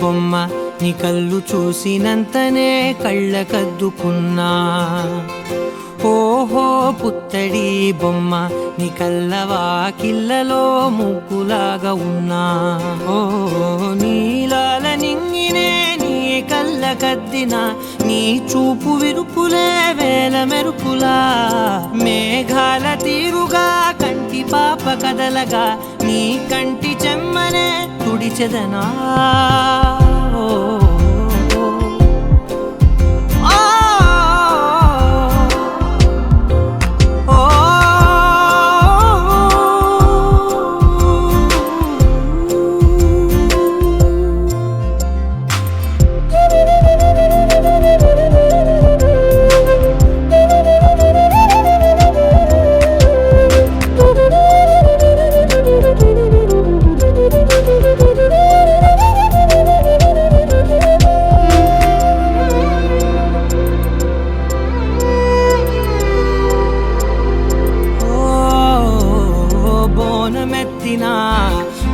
బొమ్మ నీ కళ్ళు చూసినంతనే కళ్ళకద్దుకున్నా. ఓహో పుత్తడి బొమ్మ నీ కళ్ళవాకిళ్ళలో ముగ్గులాగా ఉన్నా. ఓ నీలాల నింగినే నీ కళ్ళకద్దిన నీ చూపు విరుపులే వేల మెరుపులా. మేఘాల తీరుగా కంటి పాప కదలగా నీ కంటి చెమ్మనే తుడిచెదనా.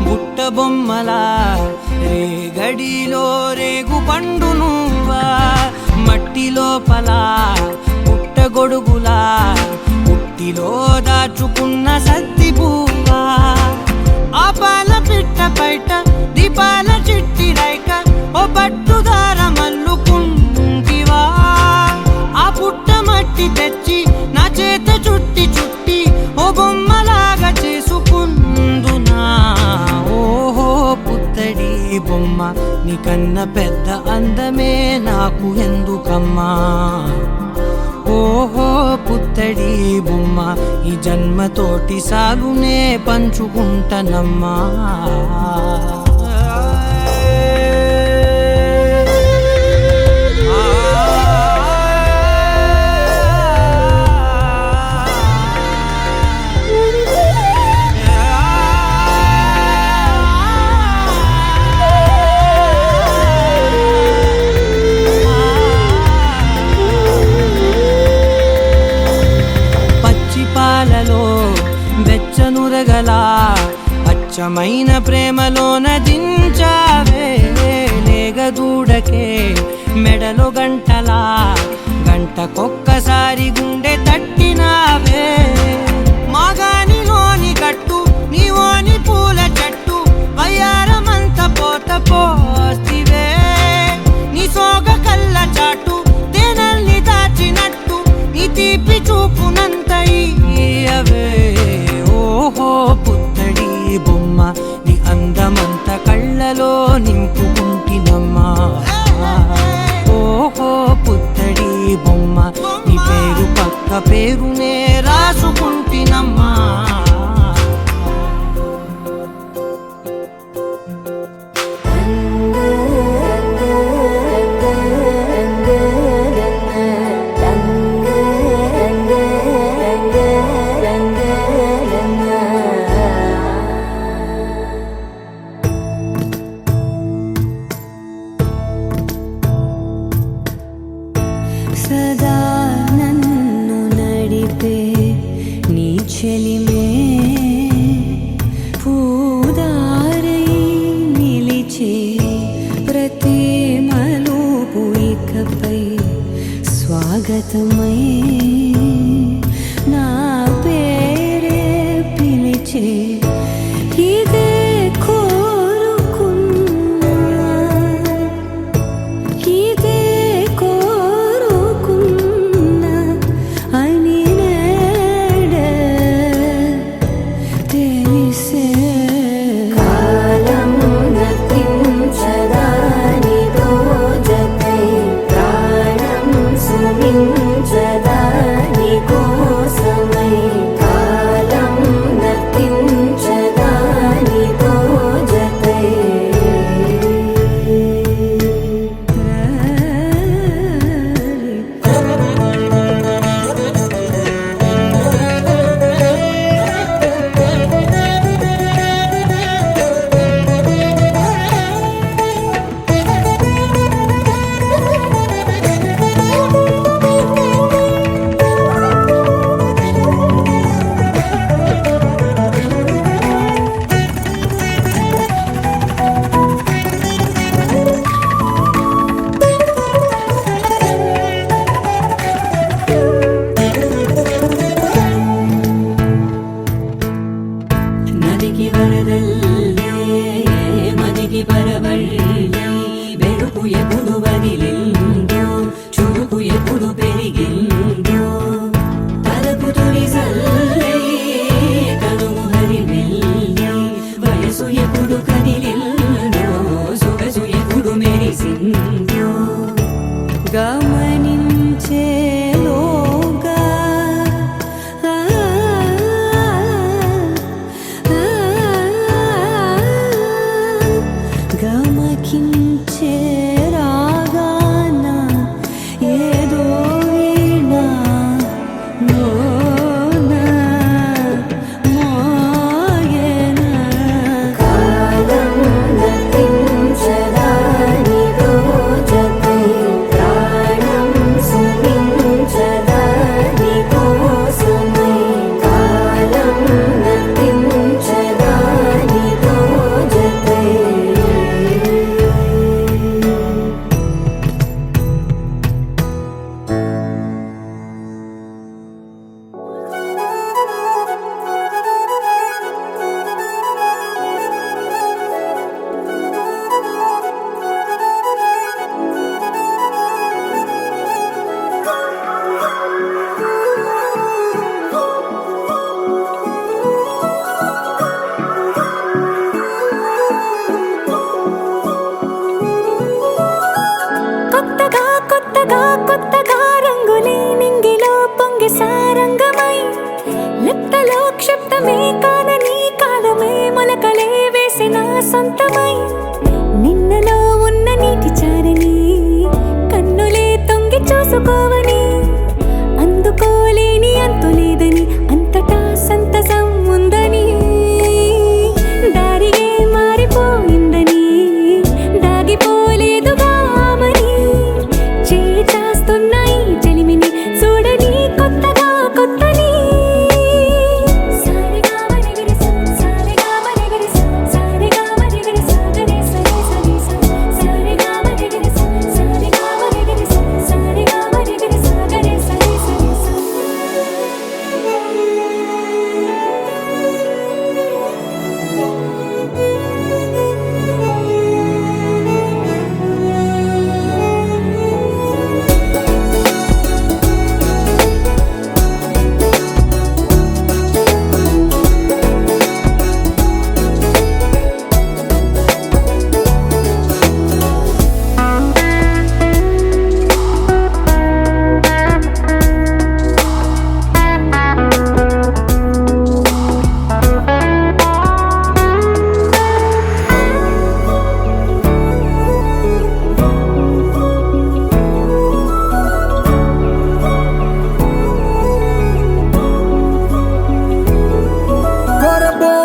బుట్ట బొమ్మలా రేగడిలో రేగు పండు నువ్వా. మట్టి లోపల పుట్ట గొడుగులా పుట్టిలో దాచుకున్న సత్తి పువ్వా. ఆ పాల పిట్ట బయట దీపాల చిట్టి రైక ఓ పట్టుదార మల్లుకుంటివా. ఆ పుట్ట మట్టి తెచ్చి నా చేత చుట్టి చుట్టి ఓ బొమ్మలాగా చేసుకుందునా. ఓహో పుత్తడి బొమ్మ నీ కన్న పెద్ద అందమే నాకు ఎందుకమ్మా. ఓహో పుత్తడి బొమ్మ ఈ జన్మతోటి సాలునే పంచుకుంటనమ్మా. పాలలో వెచ్చనురగలా అచ్చమైన ప్రేమలోన దించావే. లేగదూడకే మెడలో గంటలా గంటకొక్కసారి గుండె తట్టినావే. మాగానిలోని గట్టు నీవోని పూల చెట్టు వయ్యారమంత పోత పోస్తివే. నీ సోగ కళ్ళ చాటు తేనల్ని దాచినట్టు నీ తీపి చూపునంత ఇయ్యవే. ఓహో పుత్తడి బొమ్మ నీ అందమంత కళ్ళలో నింపుకుంటినమ్మా. ఓహో పుత్తడి బొమ్మ నీ పేరు పక్క పేరునే రాసుకుంటినమ్మా. సదా నన్ను నడిపే సొంతమై నిన్నలో ఉన్న నీటి చారని కన్నులే తొంగి చూసుకోవని అందుకోలేని అంతులేదని అంతటా సంతసం ఉందని దారిగే మారిపోయిందని దాగిపోలేదుగా ఆమని చేస్తాస్తున్నాయి చెలిమిని చూడని కొత్తగా కొత్తని సారిగా మరిగిరి సారిగా మరిగిరి సారిగా మరిగిరి సాగరే సరి సరి సారిగా మరిగిరి సారిగా మరిగిరి సారిగా మరిగిరి సాగరే సరి సరి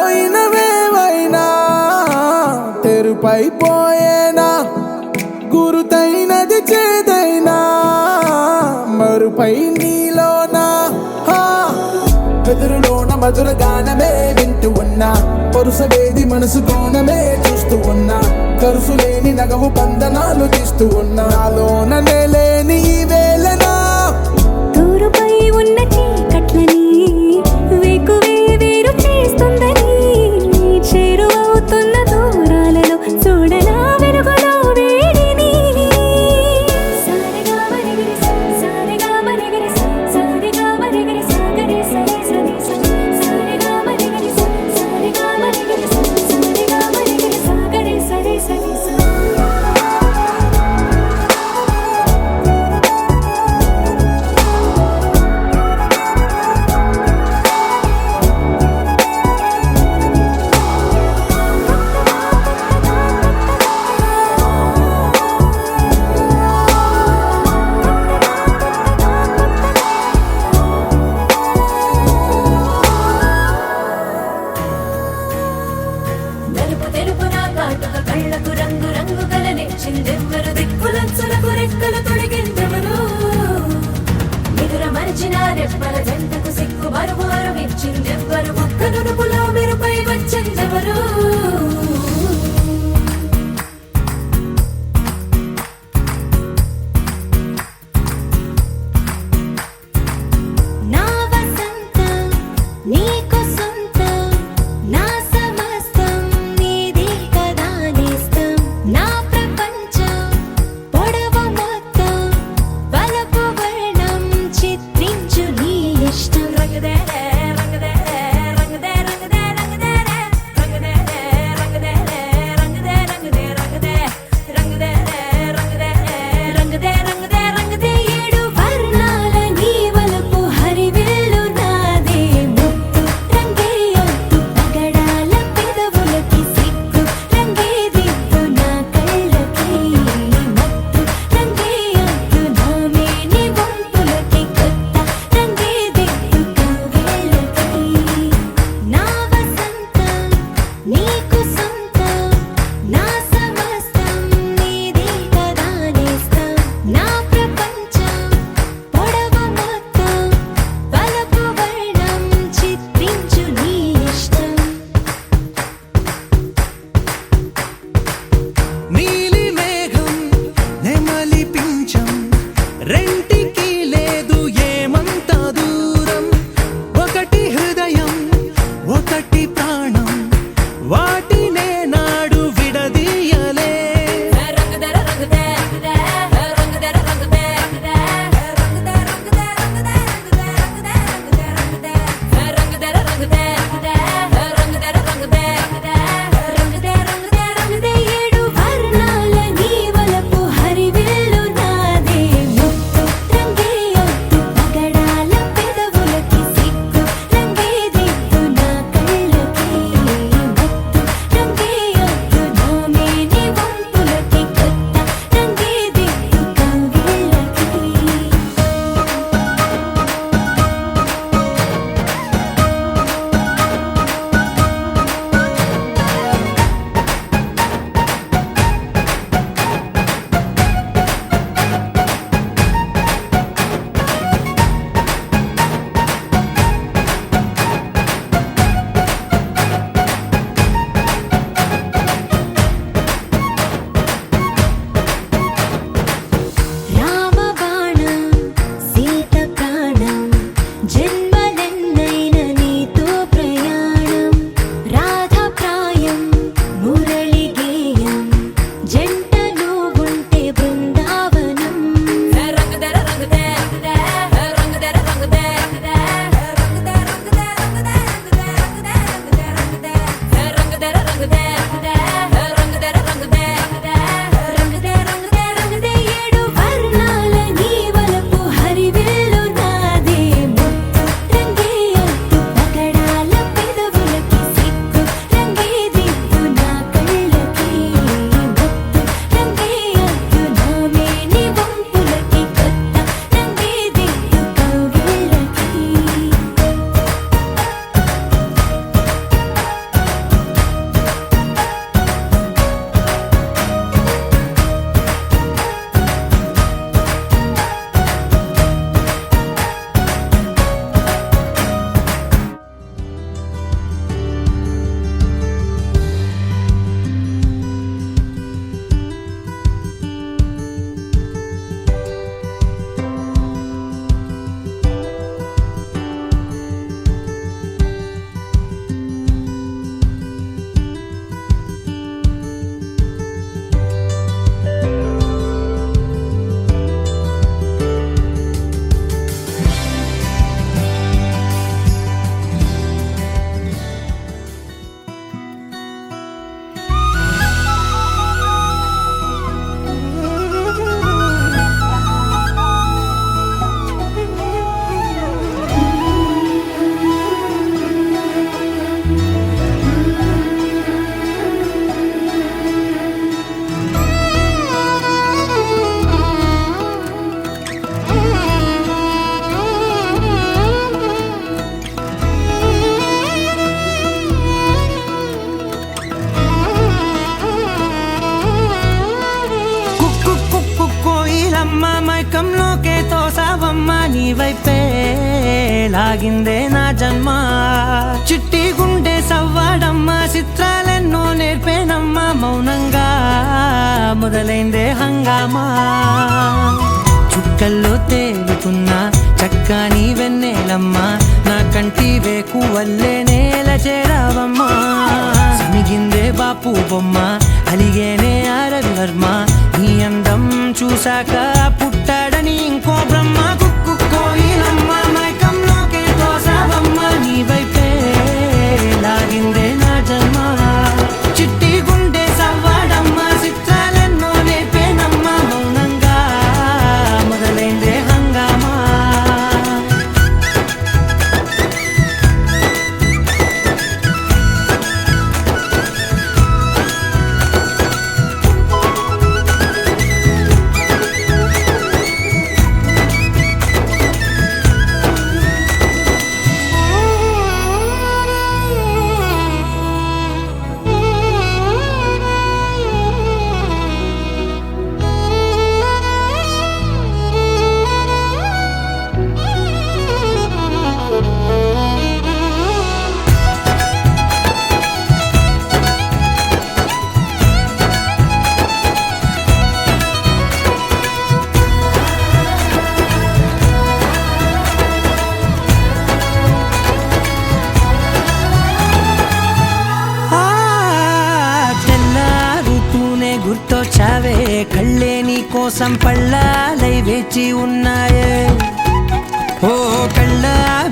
కొరబోయినవేవైనా తెరుపైపోయేనా గురుతైనది చేదైనా మరుపై నీలోనా వెదురులోన మధుర గానమే వింటూ ఉన్నా పరుసవేది మనసు కోణమే చూస్తూ ఉన్నా కరుసులేని నగవు బంధనాలు తీస్తూ ఉన్నా నాలోన లేని ఈ వేళనా తూరుపై ఉన్న చీకట్లని వేకువే వేరు చేస్తుందని చేరువవుతున్న దూరాలలో చూడనా వెలుగులో వేడిని సారిగా మరిగిరి సారిగా మరిగిరి సారిగా మరిగిరి సాగరే సరి సరి సారిగా మరిగిరి సారిగా మరిగిరి సారిగా మరిగిరి సాగరే సరి సరి నలుపు తెలుపున కాటుక కళ్ళకు రంగు రంగు కలనిచ్చిందెవ్వరు దిక్కులచ్చులకు రెక్కలు తొడిగిందెవరు నిదుర మరిచిన రెప్పల జంటకు సిక్కు మరుమారు ఇచ్చిందెవ్వరు ఒక్క నునుపులో మెరుపై వచ్చిందెవరు నా వసంతం నీకు సొంతం నా సమస్తం నీది కదా నేస్తం నా ప్రపంచం పొడవు మొత్తం వలపు వర్ణం చిత్రించు నీ ఇష్టం రంగదే రంగదే లాగిందే నా జన్మ. చిట్టి గుండె సవ్వాడమ్మ, చిత్రాలెన్నో నేర్పేనమ్మ, మౌనంగా మొదలైందే హంగామా. చుక్కల్లో తేలుతున్న చక్కని వెన్నెలమ్మ, నా కంటి వేకు వల్లే నేల చేరావమ్మా. సమిగిందే బాపు బొమ్మ, అలిగేనే రవివర్మ, నీ అందం చూశాక పుట్టాడని ఇంకో బ్రహ్మ. కుక్కు కోయిలమ్మ, మైకంలోకే తోసావమ్మ, నీ వైపే లాగిందే నా జన్మ. చిట్టి గుండె సవ్వాడమ్మ, చిత్రాలెన్నో నేర్పేనమ్మ, మౌనంగా మొదలైందే హంగామా. గుర్తొచ్చావే, కళ్ళే నీ కోసం పళ్ళాలై వేచి ఉన్నాయే. ఓ కళ్ళ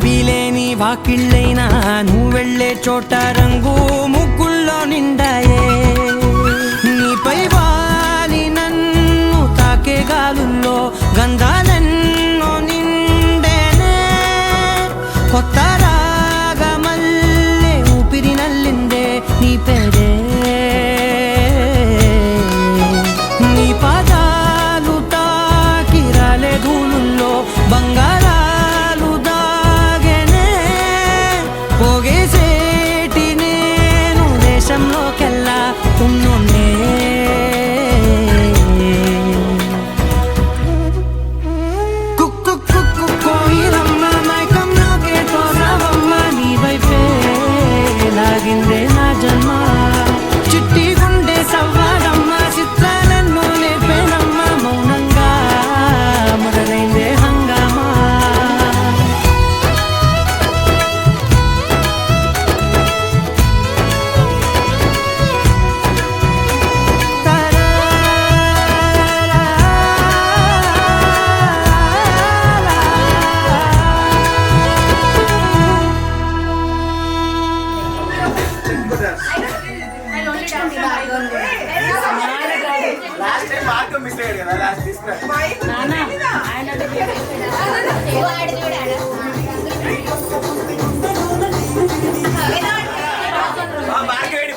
బీలేని వాకిళ్ళైనా నువ్వు వెళ్ళే చోట రంగు ముగ్గుల్లో నిండాయే. నీపై వాలి నన్ను తాకే గాలుల్లో గంధాలెన్నో నిండేనే. కొత్త రాగమల్లే ఊపిరి నల్లిందే నీ పేరే. నీ పాదాలు తాకి రాలే ధూళుల్లో బంగారాలు దాగెనే. పోగేసేటి నేను దేశంలోకెల్లా ఉన్నోనే. కుక్కు కుక్కు కోయిలమ్మ, మైకంలోకే తోసావమ్మ, నీ వైపే లాగిందే నా జన్మ. చిట్టి గుండె సవ్వాడమ్మ, చిత్రాలెన్నో నేర్పేనమ్మ, మౌనంగా మొదలైందే హంగామా. లాస్ట్ టైం మార్క్ మిస్ అయ్యాడు కదా లాస్ట్ తీసుకురా. మార్క్ వేడి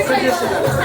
Thank you.